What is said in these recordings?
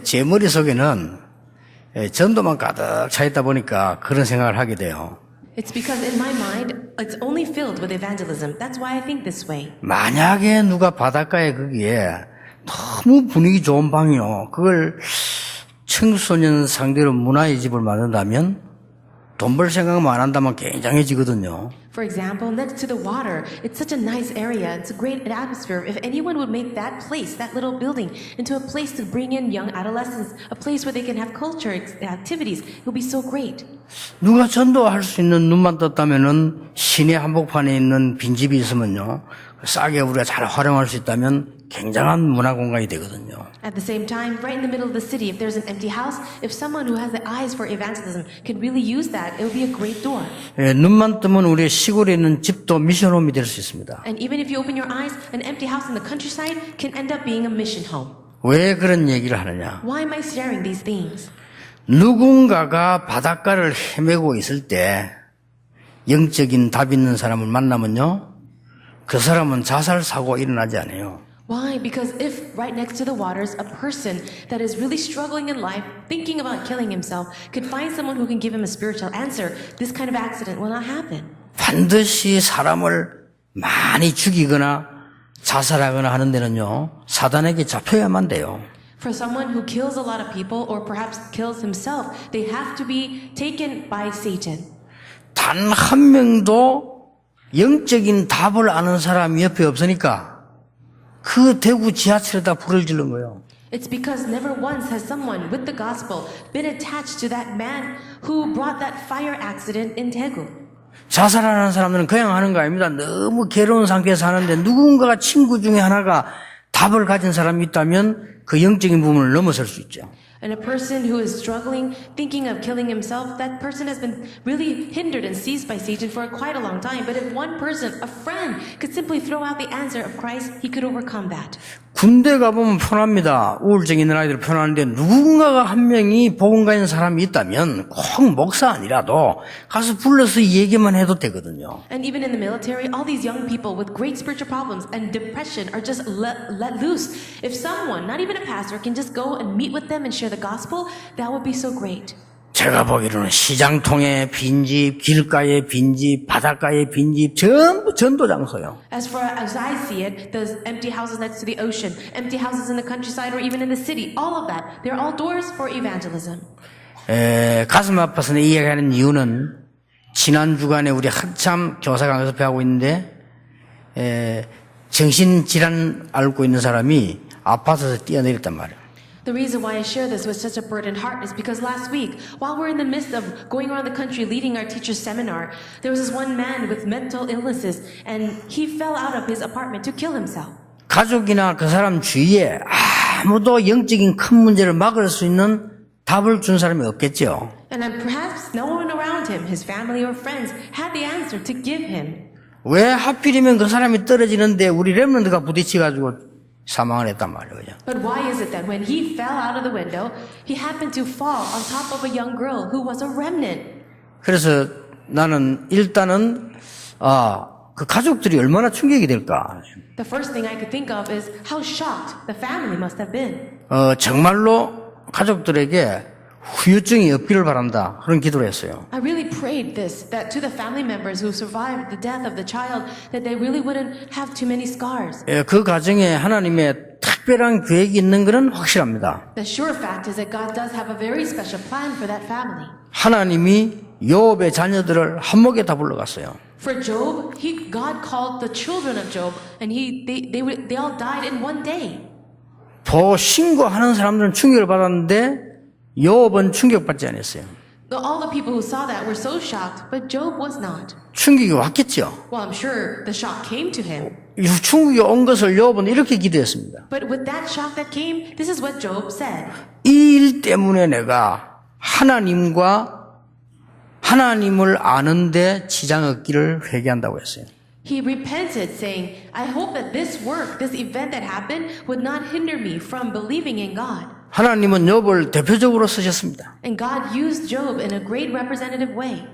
제 머릿속에는 전도만 가득 차 있다 보니까 그런 생각을 하게 돼요. It's because in my mind, it's only filled with evangelism. That's why I think this way. 만약에 누가 바닷가에 거기에 너무 분위기 좋은 방이요. 그걸 청소년 상대로 문화의 집을 만든다면 돈 벌 생각만 안 한다면 굉장해지거든요. For example, next to the water, it's such a nice area. It's a great atmosphere. If anyone would make that place, that little building, into a place to bring in young adolescents, a place where they can have culture activities, it would be so great. 누가 전도할 수 있는 눈만 떴다면은 시내 한복판에 있는 빈집이 있으면요. 싸게 우리가 잘 활용할 수 있다면 굉장한 문화 공간이 되거든요. At the same time, right in the middle of the city, if there's an empty house, if someone who has the eyes for evangelism can really use that, it would be a great door. 눈만 뜨면 우리 시골에 있는 집도 미션홈이 될 수 있습니다. And even if you open your eyes, an empty house in the countryside can end up being a mission home. 왜 그런 얘기를 하느냐? Why am I sharing these things? 누군가가 바닷가를 헤매고 있을 때 영적인 답 있는 사람을 만나면요. 그 사람은 자살 사고가 일어나지 않아요. Why? Because if right next to the waters, a person that is really struggling in life, thinking about killing himself, could find someone who can give him a spiritual answer, this kind of accident will not happen. 반드시 사람을 많이 죽이거나 자살하거나 하는 데는요. 사단에게 잡혀야만 돼요. For someone who kills a lot of people or perhaps kills himself, they have to be taken by Satan. 단 한 명도 영적인 답을 아는 사람이 옆에 없으니까 그 대구 지하철에다 불을 지른 거예요. It's because never once has someone with the gospel been attached to that man who brought that fire accident in Daegu. 자살하는 사람들은 그냥 하는 거 아닙니다. 너무 괴로운 상태에서 하는데 누군가가 친구 중에 하나가 답을 가진 사람이 있다면 그 영적인 부분을 넘어설 수 있죠. And a person who is struggling, thinking of killing himself, that person has been really hindered and seized by Satan for quite a long time. But if one person, a friend, could simply throw out the answer of Christ, he could overcome that. 군대 가보면 편합니다. 우울증 있는 아이들 편한데 누군가가 한 명이 복음 가진 사람이 있다면 꼭 목사 아니라도 가서 불러서 얘기만 해도 되거든요. And even in the military, all these young people with great spiritual problems and depression are just let loose. If someone, not even a pastor, can just go and meet with them and share the gospel, that would be so great. 제가 보기로는 시장통에 빈집, 길가에 빈집, 바닷가에 빈집 전부 전도 장소요. As I see it, those empty houses next to the ocean, empty houses in the countryside or even in the city, all of that, they're all doors for evangelism. 가슴 아파서 내 이야기하는 이유는 지난 주간에 우리 한참 교사 강의에서 배우고 있는데 정신질환 앓고 있는 사람이 아파서 뛰어내렸단 말이에요. The reason why I share this with such a burdened heart is because last week, while we're in the midst of going around the country leading our teacher's seminar, there was this one man with mental illnesses and he fell out of his apartment to kill himself. 가족이나 그 사람 주위에 아무도 영적인 큰 문제를 막을 수 있는 답을 준 사람이 없겠죠. And then perhaps no one around him, his family or friends, had the answer to give him. 왜 하필이면 그 사람이 떨어지는데 우리 렘넌트가 부딪혀가지고 사망을 했단 말이에요. But why is it that when he fell out of the window, he happened to fall on top of a young girl who was a remnant? 그래서 나는 일단은 그 가족들이 얼마나 충격이 될까. The first thing I could think of is how shocked the family must have been. 정말로 가족들에게 후유증이 없기를 바란다. 그런 기도를 했어요. I really prayed this, that to the family members who survived the death of the child, that they really wouldn't have too many scars. 그 가정에 하나님의 특별한 계획이 있는 것은 확실합니다. The sure fact is that God does have a very special plan for that family. 하나님이 욥의 자녀들을 한목에 다 불러갔어요. For Job, God called the children of Job, and they all died in one day. 신고하는 사람들은 충격을 받았는데 욥은 충격받지 않았어요. All the people who saw that were so shocked, but Job was not. 충격이 왔겠죠. Well, I'm sure the shock came to him. 충격이 온 것을 욥은 이렇게 기도했습니다. But with that shock that came, this is what Job said. 이 일 때문에 내가 하나님을 아는데 지장 없기를 회개한다고 했어요. He repented, saying, I hope that this event that happened, would not hinder me from believing in God. 하나님은 욥을 대표적으로 쓰셨습니다. And God used Job in a great representative way.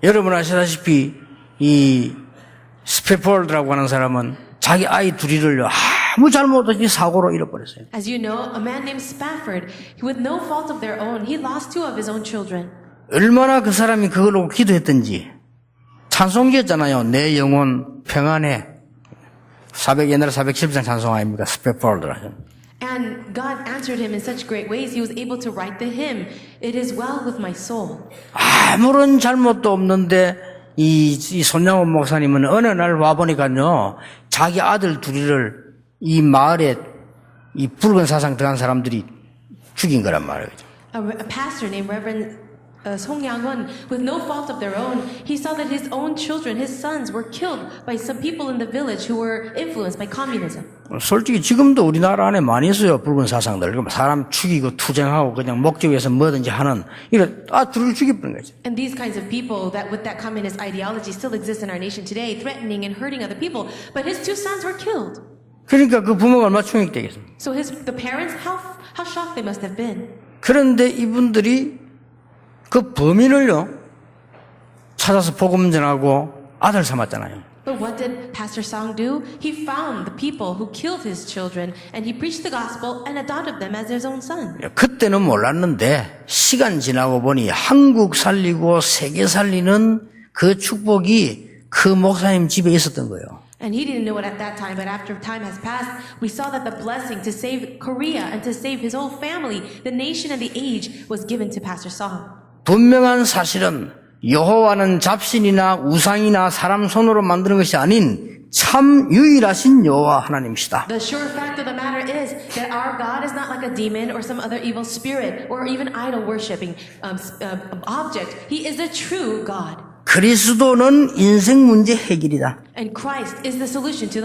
여러분 아시다시피 이 스페폴드라고 하는 사람은 자기 아이 둘이를 아무 잘못 없이 사고로 잃어버렸어요. As you know, a man named Spafford, with no fault of their own, he lost 2 of his own children. 얼마나 그 사람이 그걸로 기도했던지. 찬송기였잖아요. 내 영혼 평안해. 옛날에 410장 찬송 아닙니까? 스페퍼드라는. And God answered him in such great ways, he was able to write the hymn, It is well with my soul. 아무런 잘못도 없는데 이 손양원 목사님은 어느 날 와보니까요. 자기 아들 둘이를 이 마을에 이 붉은 사상 들어간 사람들이 죽인 거란 말이에요. A pastor named Reverend Song Yang-won, with no fault of their own, he saw that his own children, his sons, were killed by some people in the village who were influenced by communism. 솔직히 지금도 우리나라 안에 많이 있어요. 붉은 사상들. 사람 죽이고 투쟁하고 그냥 목적 위해서 뭐든지 하는 둘을 죽여버린 거죠. And these kinds of people that with that communist ideology still exist in our nation today, threatening and hurting other people. But his 2 sons were killed. 그러니까 그 부모가 얼마나 충격되겠습니까? So the parents, how shocked they must have been. 그런데 이분들이 그 범인을요 찾아서 복음 전하고 아들 삼았잖아요. But what did Pastor Song do? He found the people who killed his children and he preached the gospel and adopted them as his own son. 그때는 몰랐는데 시간 지나고 보니 한국 살리고 세계 살리는 그 축복이 그 목사님 집에 있었던 거예요. And he didn't know it at that time, but after time has passed, we saw that the blessing to save Korea and to save his whole family, the nation and the age, was given to Pastor Song. 분명한 사실은 여호와는 잡신이나 우상이나 사람 손으로 만드는 것이 아닌 참 유일하신 여호와 하나님이시다. The sure fact of the matter is that our God is not like a demon or some other evil spirit or even idol worshipping object. He is a true God. 그리스도는 인생 문제 해결이다. And Christ is the solution to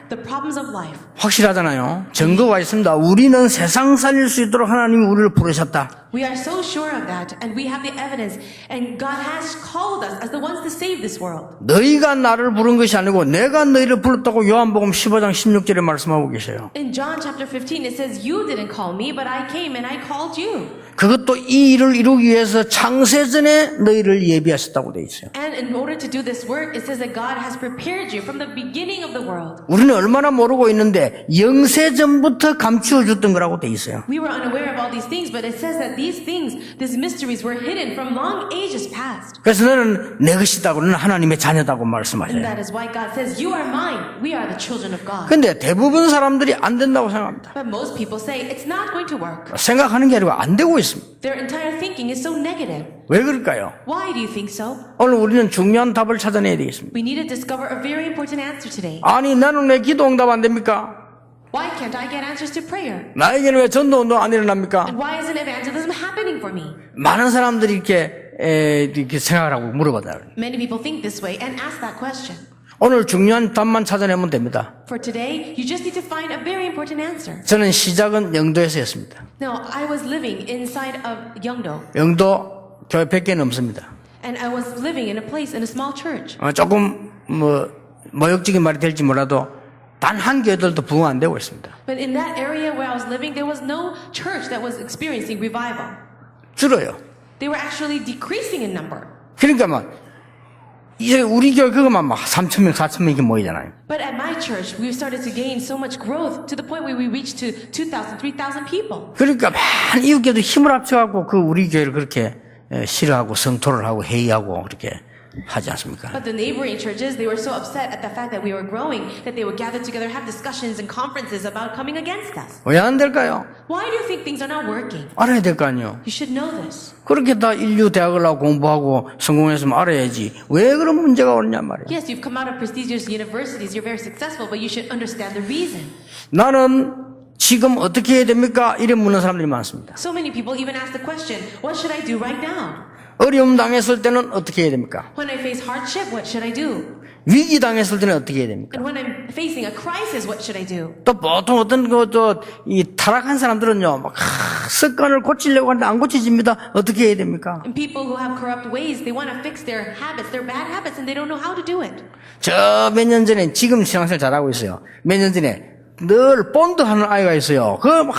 the problems of life. 확실하잖아요. 증거가 있습니다. 우리는 세상 살릴 수 있도록 하나님이 우리를 부르셨다. We are so sure of that, and we have the evidence, and God has called us as the ones to save this world. 너희가 나를 부른 것이 아니고 내가 너희를 불렀다고 요한복음 15장 16절에 말씀하고 계세요. In John chapter 15, it says, You didn't call me, but I came and I called you. 그것도 이 일을 이루기 위해서 창세전에 너희를 예비하셨다고 돼 있어요. And in order to do this work, it says that God has prepared you from the beginning of the world. 우리는 얼마나 모르고 있는데 영세전부터 감추어 줬던 거라고 돼 있어요. We were unaware of all these things, but it says that these things, these mysteries were hidden from long ages past. 그래서 너는 내 것이다고 너는 하나님의 자녀다고 말씀하셔요. And that is why God says, You are mine. We are the children of God. 근데 대부분 사람들이 안 된다고 생각합니다. But most people say it's not going to work. 생각하는 게 아니고 안 되고 있습니다. Their entire thinking is so negative. 왜 그럴까요? Why do you think so? 오늘 우리는 중요한 답을 찾아내야 되겠습니다. We need to discover a very important answer today. 아니 나는 왜 기도 응답 안 됩니까? Why can't I get answers to prayer? 나에게는 왜 전도 운동 안 일어납니까? And why isn't evangelism happening for me? 많은 사람들이 이렇게 생각을 하고 물어봐요. Many people think this way and ask that question. 오늘 중요한 답만 찾아내면 됩니다. For today, you just need to find a very important answer. 저는 시작은 영도에서였습니다. Now, I was living inside of Yeongdo, 영도 교회 100개 넘습니다. and I was living in a place in a small church. 조금 모욕적인 말이 될지 몰라도 단 한 교회들도 부흥 안 되고 있습니다. But in that area where I was living, there was no church that was experiencing revival. 줄어요. They were actually decreasing in number. 그러니까 이제 우리 교회 그것만 3,000명, 4,000명 이렇게 모이잖아요. But at my church, we started to gain so much growth to the point where we reached to 2,000, 3,000 people. 그러니까 많은 이웃교회도 힘을 합쳐갖고 그 우리 교회를 그렇게 싫어하고 성토를 하고 회의하고 그렇게 하지 않습니까? But the neighboring churches, they were so upset at the fact that we were growing that they would gather together, have discussions and conferences about coming against us. 왜 안 될까요? Why do you think things are not working? 알아야 될 거 아니에요. You should know this. 그렇게 다 인류 대학을 나고 공부하고 성공했으면 알아야지. 왜 그런 문제가 오느냐 말이에요. Yes, you've come out of prestigious universities, you're very successful, but you should understand the reason. 나는 지금 어떻게 해야 됩니까? 이래 묻는 사람들이 많습니다. So many people even ask the question, what should I do right now? 어려움 당했을 때는 어떻게 해야 됩니까? When I face hardship, what should I do? 위기 당했을 때는 어떻게 해야 됩니까? And when I'm facing a crisis, what should I do? 또 보통 어떤 이 타락한 사람들은요, 막 습관을 고치려고 하는데 안 고쳐집니다. 어떻게 해야 됩니까? And people who have corrupt ways, they want to fix their habits, their bad habits, and they don't know how to do it. 저 몇 년 전에 지금 신앙생활 잘하고 있어요. 몇 년 전에 늘 본드 하는 아이가 있어요. 그 막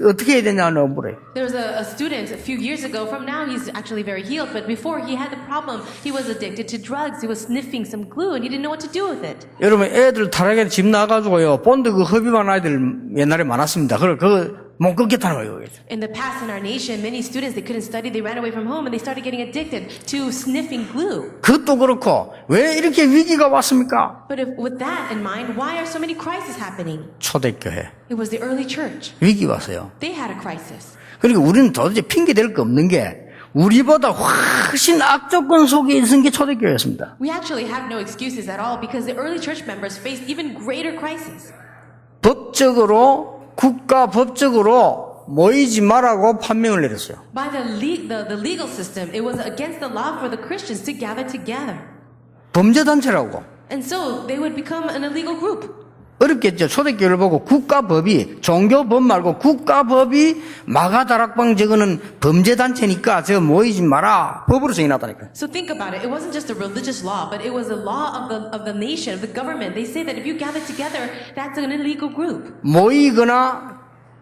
어떻게 해야 되냐는 물어요. There was a student a few years ago. From now, he's actually very healed. But before, he had the problem. He was addicted to drugs. He was sniffing some glue, and he didn't know what to do with it. 여러분 애들 타락에 집 나가지고요 본드 그 흡입한 아이들 옛날에 많았습니다. 그거 못 끊겠다는 거예요. In the past, in our nation, many students they couldn't study. They ran away from home, and they started getting addicted to sniffing glue. 그것도 그렇고 왜 이렇게 위기가 왔습니까? But with that in mind, why are so many crises happening? 초대교회 It was the early church. 위기 왔어요. They had a crisis. 그러니까 우리는 도대체 핑계 댈 거 없는 게 우리보다 훨씬 악조건 속에 있은 게 초대교회였습니다. We actually have no excuses at all because the early church members faced even greater crises. 법적으로 국가 법적으로 모이지 말라고 판명을 내렸어요. By the legal system, it was against the law for the Christians to gather together. 범죄단체라고. And so they would become an illegal group. 어렵겠죠. 초대교회를 보고 국가법이 종교법 말고 국가법이 마가다락방 저거는 범죄단체니까 저 모이지 마라 법으로 정해놨다니까요. So think about it. It wasn't just a religious law, but it was a law of the nation, of the government. They say that if you gather together, that's an illegal group. 모이거나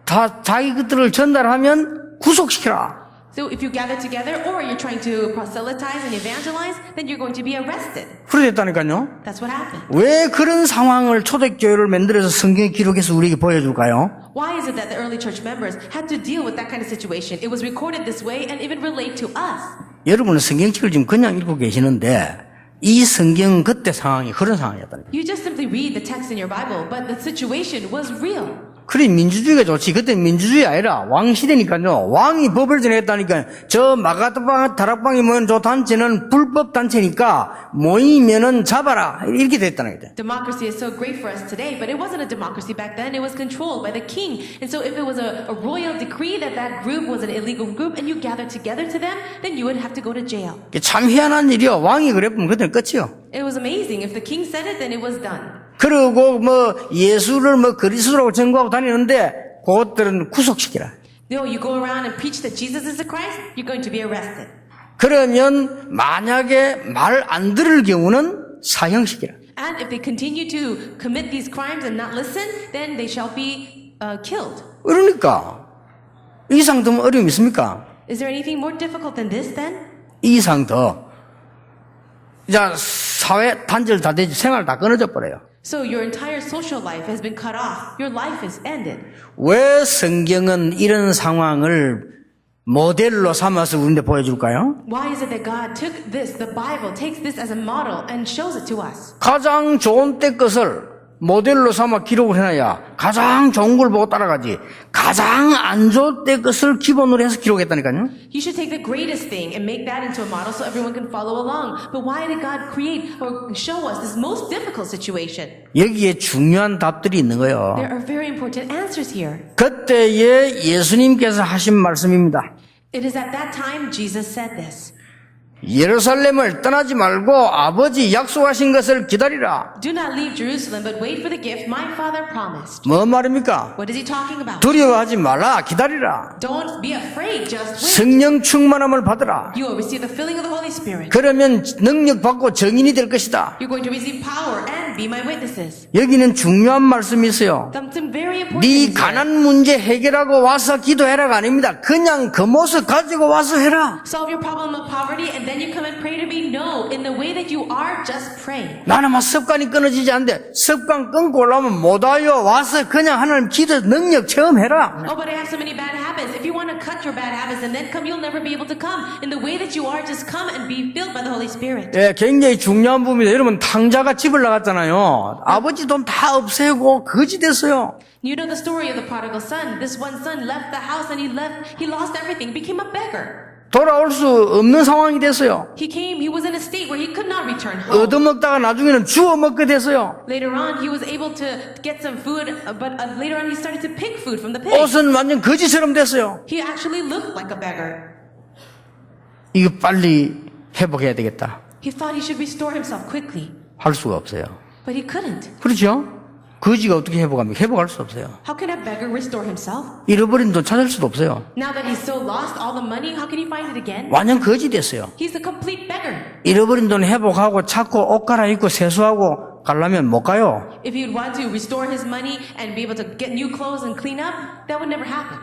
다 자기 것들을 전달하면 구속시켜라. So if you gather together or you're trying to proselytize and evangelize, then you're going to be arrested. 그랬다니까요. That's what happened. 왜 그런 상황을 초대교회를 만들어서 성경에 기록해서 우리에게 보여줄까요? Why is it that the early church members had to deal with that kind of situation? It was recorded this way and even relate to us. 여러분은 성경책을 지금 그냥 읽고 계시는데 이 성경 그때 상황이 그런 상황이었다니까요. You just simply read the text in your Bible, but the situation was real. 그래 민주주의가 좋지. 그때 민주주의 아니라 왕시대니까요. 왕이 법을 정했다니까 저 다락방이 모인 저 단체는 불법 단체니까 모이면은 잡아라 이렇게 됐다는 거죠. Democracy is so great for us today, but it wasn't a democracy back then. It was controlled by the king. And so if it was a royal decree that that group was an illegal group and you gathered together to them, then you would have to go to jail. 참 희한한 일이요. 왕이 그랬으면 그때는 끝이요. It was amazing. If the king said it, then it was done. 그리고 예수를 그리스도라고 전거하고 다니는데 그것들은 구속시키라. No, you go around and preach that Jesus is the Christ, you're going to be arrested. 그러면 만약에 말 안 들을 경우는 사형시키라. And if they continue to commit these crimes and not listen, then they shall be killed. 그러니까 이 이상 더 어려움이 있습니까? Is there anything more difficult than this then? 이 이상 더. 자, 사회 단절 다 되지 생활 다 끊어져 버려요. So your entire social life has been cut off. Your life is ended. 왜 성경은 이런 상황을 모델로 삼아서 우리한테 보여줄까요? Why is it that God took this, the Bible, takes this as a model and shows it to us? 가장 좋은 때 것을 모델로 삼아 기록을 해놔야 가장 좋은 걸 보고 따라가지 가장 안 좋을 때 것을 기본으로 해서 기록했다니까요. You should take the greatest thing and make that into a model so everyone can follow along. But why did God create or show us this most difficult situation? 여기에 중요한 답들이 있는 거예요. There are very important answers here. 그때에 예수님께서 하신 말씀입니다. It is at that time Jesus said this. 예루살렘을 떠나지 말고 아버지 약속하신 것을 기다리라. Do not leave Jerusalem, but wait for the gift my father promised. 뭐 말입니까? What is he talking about? 두려워하지 말라. 기다리라. Don't be afraid, just wait. 성령 충만함을 받으라. You will receive the filling of the Holy Spirit. 그러면 능력 받고 증인이 될 것이다. You're going to receive power and be my witnesses. 여기는 중요한 말씀이 있어요. Something very important. 네 things here. 가난 문제 해결하고 와서 기도해라가 아닙니다. 그냥 그 모습 가지고 와서 해라. Solve your problem of poverty and then you come and pray to me. No, in the way that you are, just pray. 나는 막 습관이 끊어지지 않는데 습관 끊고 올라오면 못 와요. 와서 그냥 하나님 기도 능력 체험해라. Oh, but I have so many bad habits. If you want to cut your bad habits and then come, you'll never be able to come. In the way that you are, just come and be filled by the Holy Spirit. 예, 굉장히 중요한 부분입니다. 여러분 탕자가 집을 나갔잖아요. 아버지 돈 다 없애고 거지 됐어요. You know the story of the prodigal son. This one son left the house and he lost everything, became a beggar. 돌아올 수 없는 상황이 됐어요. He was in a state where he could not return home. 얻어먹다가 나중에는 주워 먹게 됐어요. Later on, he was able to get some food, but later on he started to pick food from the pigs. 옷은 완전 거지처럼 됐어요. He actually looked like a beggar. 이거 빨리 회복해야 되겠다. He thought he should restore himself quickly, 할 수가 없어요. but he couldn't. 그렇죠? 거지가 어떻게 회복합니까? 회복할 수 없어요. How can a beggar restore himself? 잃어버린 돈 찾을 수도 없어요. Now that he's so lost all the money, how can he find it again? 완전 거지 됐어요. He's a complete beggar. 잃어버린 돈 회복하고 찾고 옷 갈아입고 세수하고 가려면 못 가요. If he'd want to restore his money and be able to get new clothes and clean up, that would never happen.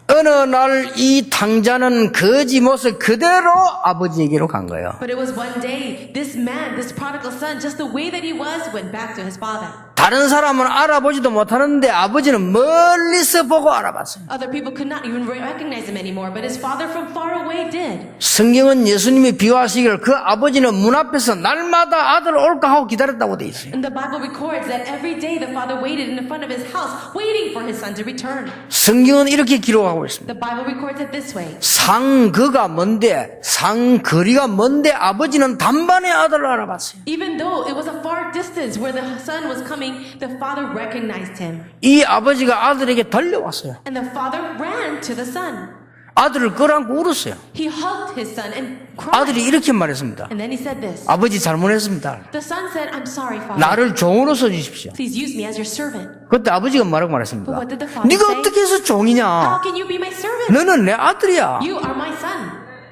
어느 날 이 탕자는 거지 모습 그대로 아버지에게로 간 거예요. But it was one day, this man, this prodigal son, just the way that he was, went back to his father. 다른 사람은 알아보지도 못하는데 아버지는 멀리서 보고 알아봤어요. Other people could not even recognize him anymore, but his father from far away did. 성경은 예수님이 비유하시기를 그 아버지는 문 앞에서 날마다 아들 올까 하고 기다렸다고 돼 있어요. And the Bible records that every day the father waited in the front of his house, waiting for his son to return. 성경은 이렇게 기록하고 있습니다. The Bible records it this way. 상거가 먼데 상거리가 먼데 아버지는 단번에 아들을 알아봤어요. Even though it was a far distance where the son was coming, the father recognized him. 이 아버지가 아들에게 달려왔어요. And the father ran to the son. 아들을 끌어안고 울었어요. He hugged his son and cried. 아들이 이렇게 말했습니다. And then he said this. 아버지 잘못했습니다. The son said, I'm sorry, father. 나를 종으로 써주십시오. Please use me as your servant. 그때 아버지가 뭐라고 말했습니까? But what did the father 네가 say? 어떻게 해서 How 종이냐? can you be my servant? 너는 내 아들이야. You are my son.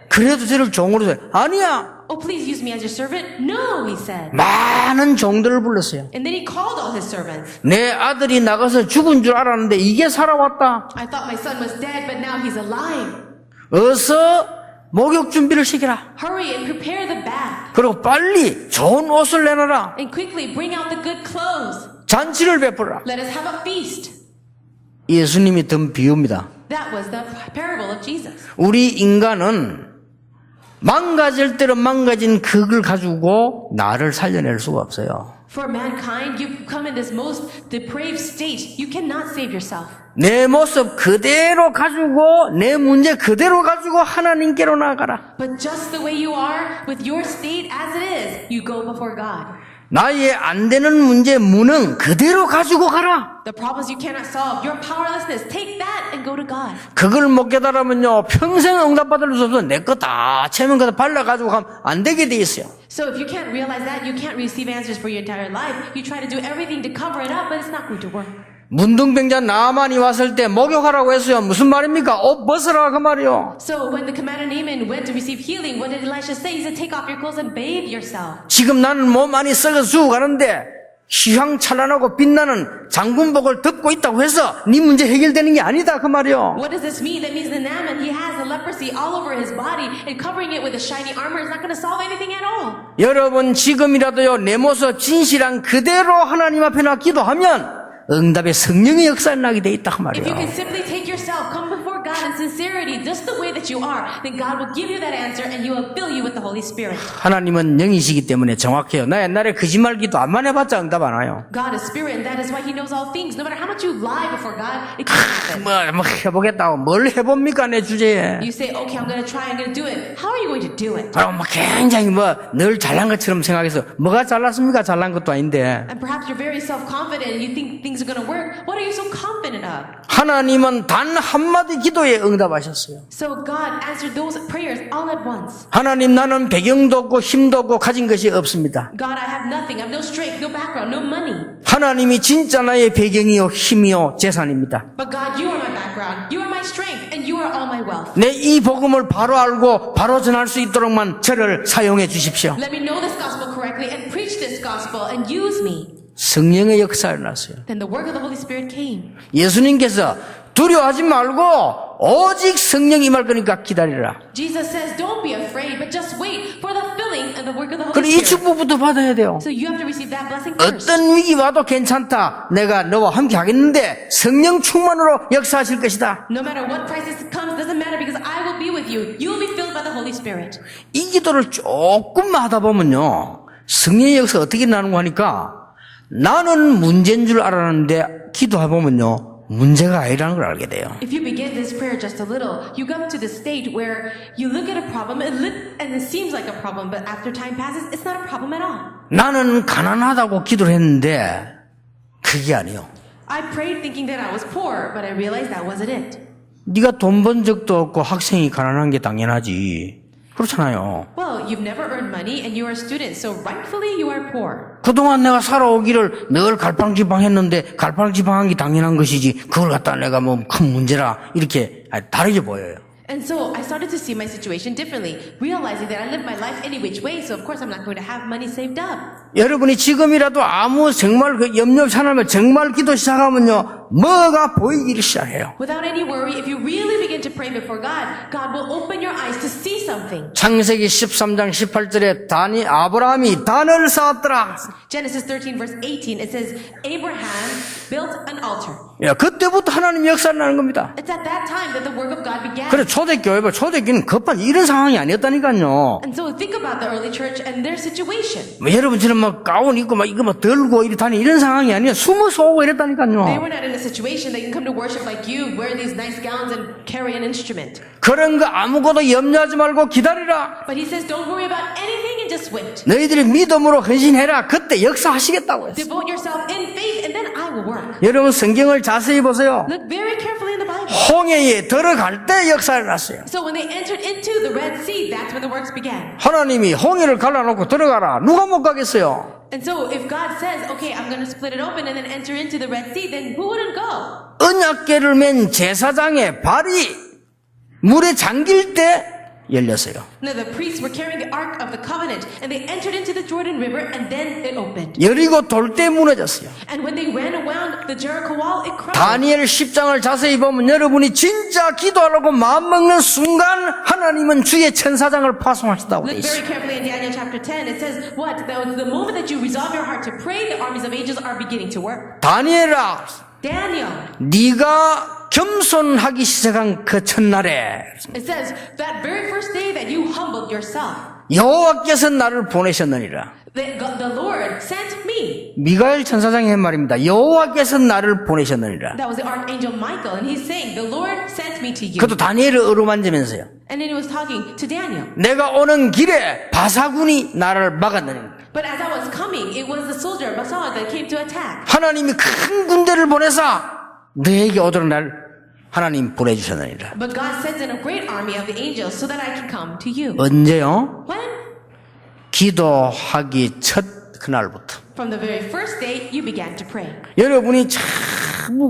그래도 저를 종으로 써. 아니야. Oh, please use me as your servant. No, he said. 많은 종들을 불렀어요. And then he called all his servants. 내 아들이 나가서 죽은 줄 알았는데 이게 살아왔다. I thought my son was dead, but now he's alive. 어서 목욕 준비를 시켜라. Hurry and prepare the bath. 그리고 빨리 좋은 옷을 내놔라. And quickly bring out the good clothes. 잔치를 베풀라. Let us have a feast. 예수님이 든 비유입니다. That was the parable of Jesus. 우리 인간은 망가질 대로 망가진 그걸 가지고 나를 살려낼 수가 없어요. For mankind, you've come in this most depraved state. You cannot save yourself. 내 모습 그대로 가지고 내 문제 그대로 가지고 하나님께로 나아가라. But just the way you are, with your state as it is, you go before God. 나의 안 되는 문제 무능 그대로 가지고 가라. The problems you cannot solve, your powerlessness, take that and go to God. 그걸 못 깨달으면요 평생 응답받을 수 없어. 내 거 다 체면 거다 발라가지고 가면 안 되게 돼 있어요. So if you can't realize that, you can't receive answers for your entire life. You try to do everything to cover it up, but it's not going to work. 문둥병자 나만이 왔을 때 목욕하라고 했어요. 무슨 말입니까? 옷 벗으라 그 말이요. So when the commander Naaman went to receive healing, what did Elisha say? He said, take off your clothes and bathe yourself. 지금 나는 몸 많이 썩어 죽어가는데 휘황찬란하고 빛나는 장군복을 덮고 있다고 해서 네 문제 해결되는 게 아니다 그 말이요. What does this mean? That means that Naaman, he has a leprosy all over his body, and covering it with a shiny armor is not going to solve anything at all. 여러분 지금이라도요 내 모습 진실한 그대로 하나님 앞에 나 기도하면 응답의 성령의 역사가 나게 돼 있다 그 If you 말이에요. can simply take yourself, come before God in sincerity, just the way that you are, then God will give you that answer and He will fill you with the Holy Spirit. 하나님은 영이시기 때문에 정확해요. 나 옛날에 거짓말 기도 안만 해봤자 응답 안 와요. God is spirit, and that is why He knows all things. No matter how much you lie before God, it can't happen. 뭐 해보겠다고 뭘 해봅니까 내 주제에. You say, okay, I'm going to try, I'm going to do it. How are you going to do it? 그럼 굉장히 늘 잘난 것처럼 생각해서 뭐가 잘났습니까? 잘난 것도 아닌데. And perhaps you're very self-confident and you think things are going to work. What are you so confident of? 하나님은 단 한마디 기도에 응답하셨어요. So God answered those prayers all at once. 하나님 나는 배경도 없고 힘도 없고 가진 것이 없습니다. God, I have nothing. I have no strength, no background, no money. 하나님이 진짜 나의 배경이요 힘이요 재산입니다. But God, you are my background. You are my strength, and you are all my wealth. 내 이 복음을 바로 알고 바로 전할 수 있도록만 저를 사용해 주십시오. Let me know this gospel correctly and preach this gospel and use me. 성령의 역사가 일어났어요. Then the work of the Holy Spirit came. 예수님께서 두려워하지 말고 오직 성령 임할 거니까 기다리라. Jesus says, don't be afraid, but just wait for the filling and the work of the Holy 그럼 이 Spirit. 축복부터 받아야 돼요. So you have to receive that blessing first. 어떤 위기 와도 괜찮다. 내가 너와 함께 하겠는데 성령 충만으로 역사하실 것이다. No matter what crisis comes, doesn't matter because I will be with you. You will be filled by the Holy Spirit. 이 기도를 조금만 하다 보면요. 성령의 역사가 어떻게 나는가 하니까 나는 문제인 줄 알았는데 기도해보면요. 문제가 아니라는 걸 알게 돼요. If you begin this prayer just a little, you come to the state where you look at a problem and it seems like a problem, but after time passes, it's not a problem at all. 나는 가난하다고 기도를 했는데 그게 아니요. I prayed thinking that I was poor, but I realized that wasn't it. 네가 돈 번 적도 없고 학생이 가난한 게 당연하지. 그렇잖아요. Well, you've never earned money and you are a student, so rightfully you are poor. 그동안 내가 살아오기를 늘 갈팡질팡했는데 갈팡질팡한 게 당연한 것이지 그걸 갖다 내가 뭐 큰 문제라 이렇게 다르게 보여요. And so I started to see my situation differently, realizing that I lived my life any which way, so of course I'm not going to have money saved up. 여러분이 지금이라도 아무 정말 그 염려치 않으면 정말 기도 시작하면요 뭐가 보이기 시작해요. Without any worry, if you really begin to pray before God, God will open your eyes to see something. 창세기 13장 18절에 아브라함이 단을 쌓았더라. Genesis 13 verse 18, it says, Abraham built an altar. 야, 그때부터 하나님 역사를 하는 겁니다. It's at that time that the work of God began. 그래 초대교회가 초대교회는 급한 이런 상황이 아니었다니까요. And so think about the early church and their situation. 뭐 여러분처럼 막 가운 입고 막 이거 막 들고 이리 다니 이런 상황이 아니야. 숨어서 오고 They 이랬다니까요. were not in a situation that you can come to worship like you, wear these nice gowns and carry an instrument. 그런 거 아무것도 염려하지 말고 기다리라. But he says, don't worry about anything and just wait. 너희들이 믿음으로 헌신해라. 그때 역사하시겠다고 했어요. Devote yourself in faith and then I will work. 여러분 성경을 자세히 보세요. Look very carefully in the Bible. 홍해에 들어갈 때 역사를 났어요. So when they entered into the Red Sea, that's when the works began. 하나님이 홍해를 갈라놓고 들어가라. 누가 못 가겠어요? And so if God says, okay, I'm going to split it open and then enter into the Red Sea, then who wouldn't go? 언약궤를 맨 제사장의 발이 물에 잠길 때 열렸어요. Now the priests were carrying the Ark of the Covenant and they entered into the Jordan River and then it opened. 여리고 돌 때 무너졌어요. And when they ran around the Jericho wall, it crumbled. 다니엘 10장을 자세히 보면 여러분이 진짜 기도하려고 마음먹는 순간 하나님은 주의 천사장을 파송하신다고 돼 Look 있어요. very carefully in Daniel chapter 10. It says, what? That the moment that you resolve your heart to pray, the armies of angels are beginning to work. 다니엘아, Daniel, 네가 겸손하기 시작한 그 첫날에 it says, that very first day that you humbled yourself, 여호와께서 나를 보내셨느니라. the Lord sent me. 미가엘 천사장이 한 말입니다. 여호와께서 나를 보내셨느니라. That was the archangel Michael, and he's saying, the Lord sent me to you. 그것도 다니엘을 어루만지면서요. And then he was talking to Daniel. 내가 오는 길에 바사군이 나를 막았느니라. But as I was coming, it was the soldier Basar that came to attack. 하나님이 큰 군대를 보내서 너에게 오도록 날 하나님 보내주셨느니라. But God sent in a great army of the angels so that I can come to you. 언제요? When? 기도하기 첫 그날부터. From the very first day, you began to pray. 여러분이 참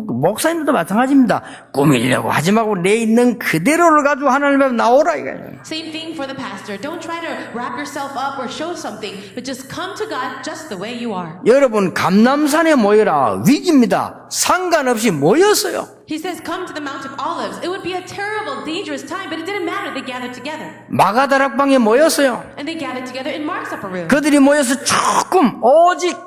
목사님들도 마찬가지입니다. 꾸미려고 하지 말고 내 있는 그대로를 가지고 하나님 앞에 나오라 이거예요. Same thing for the pastor. Don't try to wrap yourself up or show something, but just come to God just the way you are. 여러분 감람산에 모여라. 위기입니다. 상관없이 모였어요. He says, come to the Mount of Olives. It would be a terrible, dangerous time, but it didn't matter. They gathered together. 마가다락방에 모였어요. And they gathered together in Mark's upper room. 그들이 모여서 조금 오직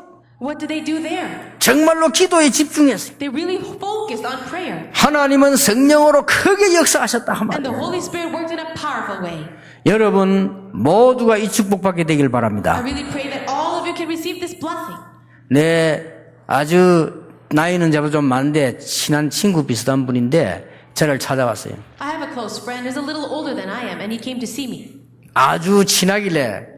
What did they do there? 정말로 기도에 집중했어요. They really focused on prayer. 하나님은 성령으로 크게 역사하셨다 한 And the 말이에요. Holy Spirit worked in a powerful way. 여러분 모두가 이 축복받게 되길 I 바랍니다. really pray that all of you can receive this blessing. 네, 아주 나이는 저보다 좀 많은데 친한 친구 비슷한 분인데 저를 찾아왔어요. I have a close friend who's a little older than I am, and he came to see me. 아주 친하길래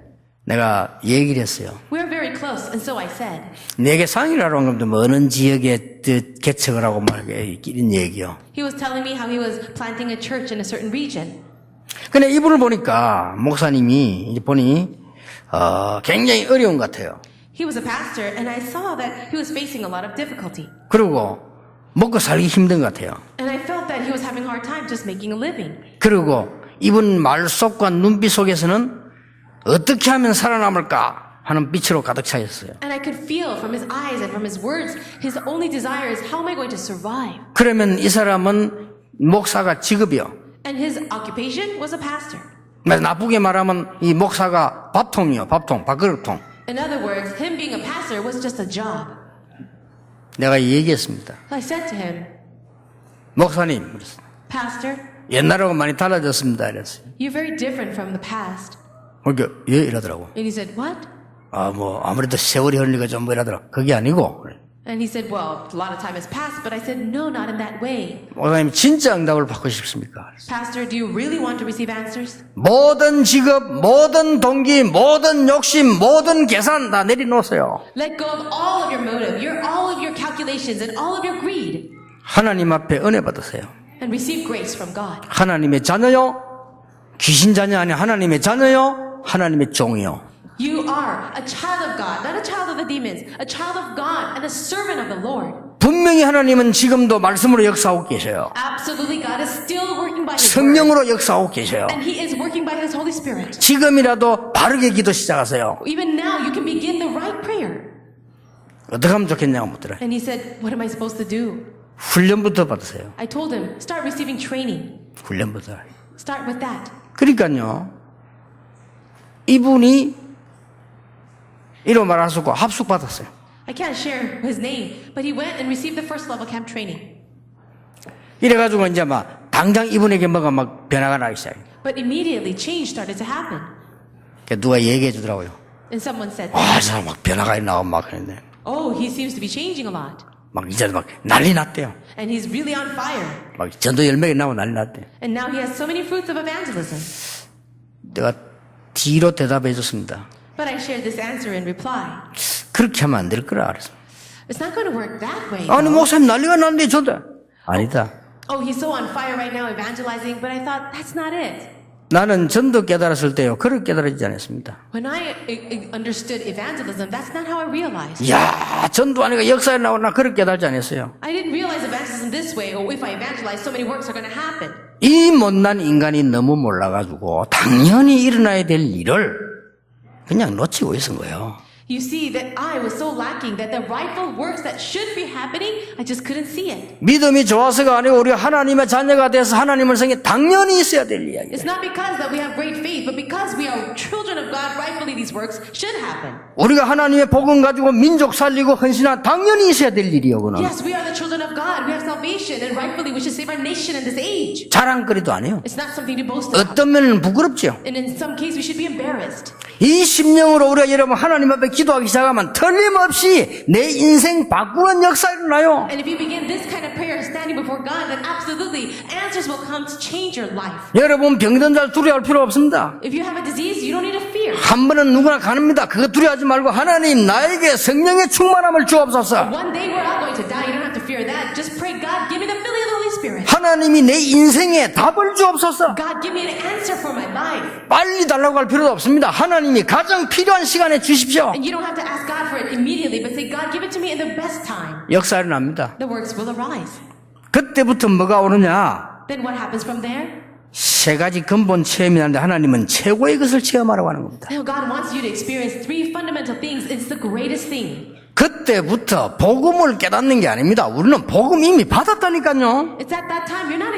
내가 얘기를 했어요. We're very close, and so I said, 내게 상의를 한 건데 뭐 어느 지역에 개척을 하고 막 이런 얘기요. he was telling me how he was planting a church in a certain region. 근데 이분을 보니까 목사님이 이제 보니 굉장히 어려운 것 같아요. He was a pastor, and I saw that he was facing a lot of difficulty. 그리고 먹고 살기 힘든 것 같아요. And I felt that he was having a hard time just making a living. 그리고 이분 말 속과 눈빛 속에서는 어떻게 하면 살아남을까 하는 빛으로 가득 차 있어요. And I could feel from his eyes and from his words, his only desire is, how am I going to survive? 그러면 이 사람은 목사가 직업이요. And his occupation was a pastor. 나쁘게 말하면 이 목사가 밥통이요. 밥그릇통. In other words, him being a pastor was just a job. 내가 얘기했습니다. So I said to him, 목사님, Pastor, 옛날하고 많이 달라졌습니다. 이랬어요. you're very different from the past. 그러니까 예 이러더라고. And he said, what? 아무래도 세월이 흘리가 좀 뭐 이러더라. 그게 아니고. And he said, well, a lot of time has passed, but I said, no, not in that way. 목사님 진짜 응답을 받고 싶습니까? Pastor, do you really want to receive answers? 모든 직업, 모든 동기, 모든 욕심, 모든 계산 다 내려놓으세요. Let go of all of your motive, all of your calculations, and all of your greed, 하나님 앞에 은혜 받으세요. and receive grace from God. 하나님의 자녀요? 귀신 자녀 아니야. 하나님의 자녀요? 하나님의 종이요. You are a child of God, not a child of the demons, a child of God and a servant of the Lord. 분명히 하나님은 지금도 말씀으로 역사하고 계셔요. Absolutely, God is still working by His word. 성령으로 역사하고 계셔요. And He is working by His Holy Spirit. 지금이라도 바르게 기도 시작하세요. Even now, you can begin the right prayer. 어떻게 하면 좋겠냐고 묻더라. And he said, what am I supposed to do? 훈련부터 받으세요. I told him, start receiving training. 훈련부터. Start with that. 그러니까요. 이분이 이런 말할 수 없고 합숙 받았어요. I can't share his name, but he went and received the first level camp training. 이래가지고 이제 막 당장 이분에게 뭐가 막 변화가 나기 시작해요. But immediately change started to happen. 그러니까 누가 얘기해 주더라고요. And someone said, 아, 저 사람 막 변화가 나오고 막 그랬는데 oh, he seems to be changing a lot. 막 이제 막 난리 났대요. And he's really on fire. 막 전도 10명이 나오고 난리 났대. And now he has so many fruits of evangelism. 내가 뒤로 대답해 줬습니다. But I shared this answer in reply. 그렇게 하면 안 될 거라 그랬어. It's not going to work that way. 아니 though. 목사님 난리가 났는데 저도 아니다. Oh, he's so on fire right now evangelizing, but I thought that's not it. 나는 전도 깨달았을 때요 그렇게 깨달아지지 않았습니다. When I understood evangelism, that's not how I realized. 야 전도 아니가 역사에 나오나 그렇게 깨달지 않았어요. I didn't realize evangelism this way, or if I evangelize, so many works are going to happen. 이 못난 인간이 너무 몰라가지고 당연히 일어나야 될 일을 그냥 놓치고 있은 거예요. You see that I was so lacking that the rightful works that should be happening, I just couldn't see it. 믿음이 좋아서가 아니고 우리가 하나님의 자녀가 돼서 하나님을 성에 당연히 있어야 될 이야기예요. It's not because that we have great faith, but because we are children of God, rightfully these works should happen. 우리가 하나님의 복음 가지고 민족 살리고 헌신한 당연히 있어야 될 일이요. 그는 Yes, we are the children of God. We have salvation, and rightfully we should save our nation in this age. 자랑거리도 아니에요. It's not something to boast about. 어떤 면은 부끄럽죠. And in some cases, we should be embarrassed. 이 심령으로 우리가 여러분 하나님 앞에 기도하기 시작하면 틀림없이 내 인생 바꾸는 역사가 일어나요. And if you begin this kind of prayer standing before God, then absolutely answers will come to change your life. 여러분 병든 자를 두려워할 필요 없습니다. If you have a disease, you don't need to fear. 한 번은 누구나 가능합니다. 그거 두려워하지 말고 하나님 나에게 성령의 충만함을 주옵소서. One day we're all going to die. You don't have to fear that. Just pray, God, give me the filling of the Holy Spirit. 하나님이 내 인생에 답을 주옵소서. God, give me an answer for my life. 빨리 달라고 할 필요도 없습니다. 하나님이 가장 필요한 시간에 주십시오. And you don't have to ask God for it immediately, but say, God, give it to me in the best time. 역사 일어납니다. The works will arise. 그때부터 뭐가 오느냐? Then what happens from there? 세 가지 근본 체험이라는데 하나님은 최고의 것을 체험하라고 하는 겁니다. Now God wants you to experience three fundamental things. It's the greatest thing. 그때부터 복음을 깨닫는 게 아닙니다. 우리는 복음 이미 받았다니까요. It's at that time you're not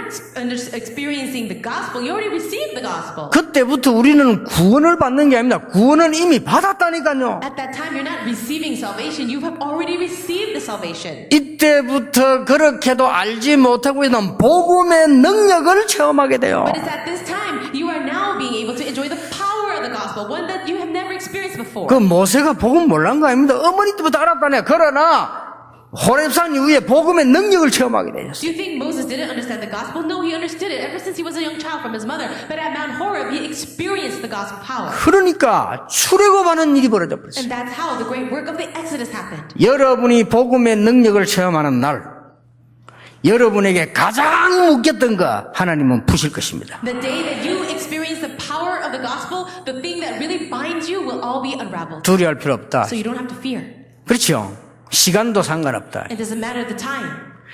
experiencing the gospel. You already received the gospel. 그때부터 우리는 구원을 받는 게 아닙니다. 구원은 이미 받았다니까요. At that time you're not receiving salvation. You have already received the salvation. 이때부터 그렇게도 알지 못하고 있는 복음의 능력을 체험하게 돼요. But it's at this time you are now being able to enjoy the power of the gospel, one that you have never experienced before. 그 모세가 복음 몰란 거 아닙니다. 어머니 때부터 알았다네. 그러나 호렙산 이후에 복음의 능력을 체험하게 되었어요. Do you think Moses didn't understand the gospel? No, he understood it ever since he was a young child from his mother. But at Mount Horeb, he experienced the gospel power. 그러니까 출애굽하는 일이 벌어져 버렸어요. And that's how the great work of the Exodus happened. 여러분이 복음의 능력을 체험하는 날 여러분에게 가장 묶였던 거 하나님은 푸실 것입니다. The day that you experience the power of the gospel, the thing that really binds you will all be unraveled. 두려워할 필요 없다. So you don't have to fear. 그렇죠. 시간도 상관없다. It doesn't matter the time.